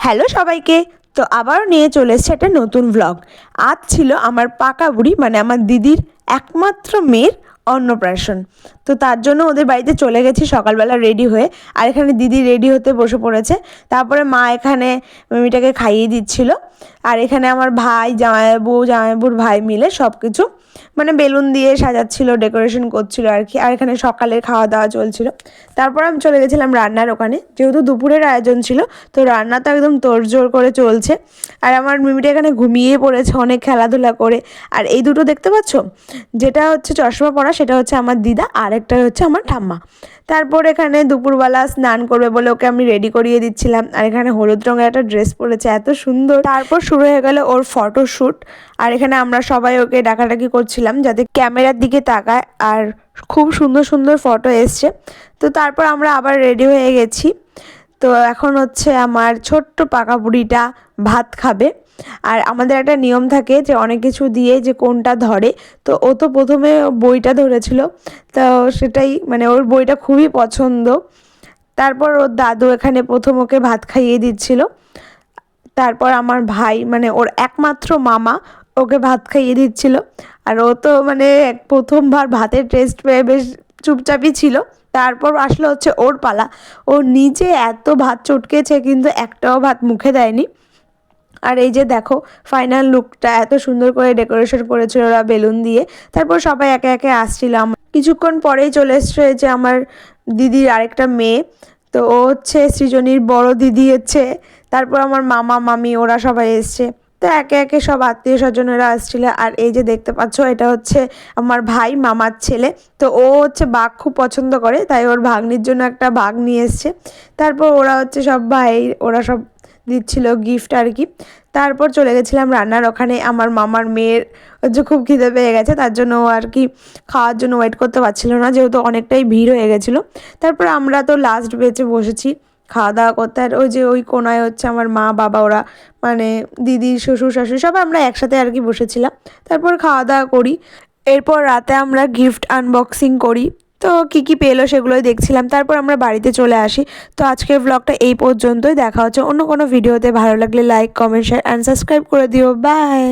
Hello সবাইকে। তো আবারও নিয়ে চলে এসেছে একটা নতুন ব্লগ। আজ ছিল আমার পাকা বুড়ি মানে আমার দিদির একমাত্র মেয়ের অন্নপ্রাশন। তো তার জন্য ওদের বাড়িতে চলে গেছি সকালবেলা রেডি হয়ে। আর এখানে দিদি রেডি হতে বসে পড়েছে। তারপরে মা এখানে মেয়েটাকে খাইয়ে দিচ্ছিল। আর এখানে আমার ভাই জামাইবাবুর ভাই মিলে সব কিছু মানে বেলুন দিয়ে সাজাচ্ছিল, ডেকোরেশন করছিল আর কি। আর এখানে সকালে খাওয়া দাওয়া চলছিল। তারপর আমি চলে গেছিলাম রান্নার ওখানে, যেহেতু দুপুরের আয়োজন ছিল। তো রান্না তো একদম তোড়জোড় করে চলছে। আর আমার মিমিটা এখানে ঘুমিয়ে পড়েছে অনেক খেলাধুলা করে। আর এই দুটো দেখতে পাচ্ছ, যেটা হচ্ছে চশমা পরা সেটা হচ্ছে আমার দিদা, আর একটা হচ্ছে আমার ঠাম্মা। তারপর এখানে দুপুরবেলা স্নান করবে বলে ওকে আমি রেডি করিয়ে দিচ্ছিলাম। আর এখানে হলুদ রঙের একটা ড্রেস পরেছে, এত সুন্দর। তারপর শুরু হয়ে গেল ওর ফটোশ্যুট। আর এখানে আমরা সবাই ওকে ডাকাডাকি করছিলাম যাতে ক্যামেরার দিকে তাকায়। আর খুব সুন্দর সুন্দর ফটো এসছে। তো তারপর আমরা আবার রেডি হয়ে গেছি। তো এখন হচ্ছে আমার ছোট্ট পাকা বুড়িটা ভাত খাবে। আর আমাদের একটা নিয়ম থাকে যে অনেক কিছু দিয়ে যে কোনটা ধরে। তো ও তো প্রথমে বইটা ধরেছিল, তো সেটাই মানে ওর বইটা খুবই পছন্দ। তারপর ওর দাদু এখানে প্রথম ওকে ভাত খাইয়ে দিচ্ছিল। তারপর আমার ভাই মানে ওর একমাত্র মামা ওকে ভাত খাইয়ে দিচ্ছিল। আর ও তো মানে প্রথমবার ভাতের টেস্ট পেয়ে বেশ চুপচাপই ছিল। তারপর আসলে হচ্ছে ওর পালা। ও নিজে এত ভাত চটকেছে কিন্তু একটাও ভাত মুখে দেয়নি। আর এই যে দেখো ফাইনাল লুকটা এত সুন্দর করে ডেকোরেশন করেছিল ওরা বেলুন দিয়ে। তারপর সবাই একে একে আসছিলাম। কিছুক্ষণ পরেই চলে এসছে যে আমার দিদির আরেকটা মেয়ে। তো ও হচ্ছে সৃজনীর বড় দিদি হচ্ছে। তারপর আমার মামা মামি ওরা সবাই এসছে। তো একে একে সব আত্মীয় স্বজনেরা আসছিল। আর এই যে দেখতে পাচ্ছ এটা হচ্ছে আমার ভাই মামার ছেলে। তো ও হচ্ছে বাঘ খুব পছন্দ করে, তাই ওর ভাগ্নির জন্য একটা বাঘ নিয়ে এসছে। তারপর ওরা হচ্ছে সব ভাই ওরা সব দিচ্ছিল গিফট আর কি। তারপর চলে গেছিলাম রান্নার ওখানে। আমার মামার মেয়ের হচ্ছে খুব খিদে পেয়ে গেছে, তার জন্য ও আর কি খাওয়ার জন্য ওয়েট করতে পারছিল না, যেহেতু অনেকটাই ভিড় হয়ে গেছিলো। তারপর আমরা তো লাস্ট বেঁচে বসেছি খাওয়া দাওয়া করতে। আর ওই যে ওই কোনায় হচ্ছে আমার মা বাবা ওরা মানে দিদি শ্বশুর শাশুড়ি সব আমরা একসাথে আর কি বসেছিলাম। তারপর খাওয়া দাওয়া করি। এরপর রাতে আমরা গিফট আনবক্সিং করি। তো কী কী পেলো সেগুলোই দেখছিলাম। তারপর আমরা বাড়িতে চলে আসি। তো আজকের ব্লগটা এই পর্যন্তই। দেখা হচ্ছে অন্য কোনো ভিডিওতে। ভালো লাগলে like comment share and subscribe করে দিও। বাই।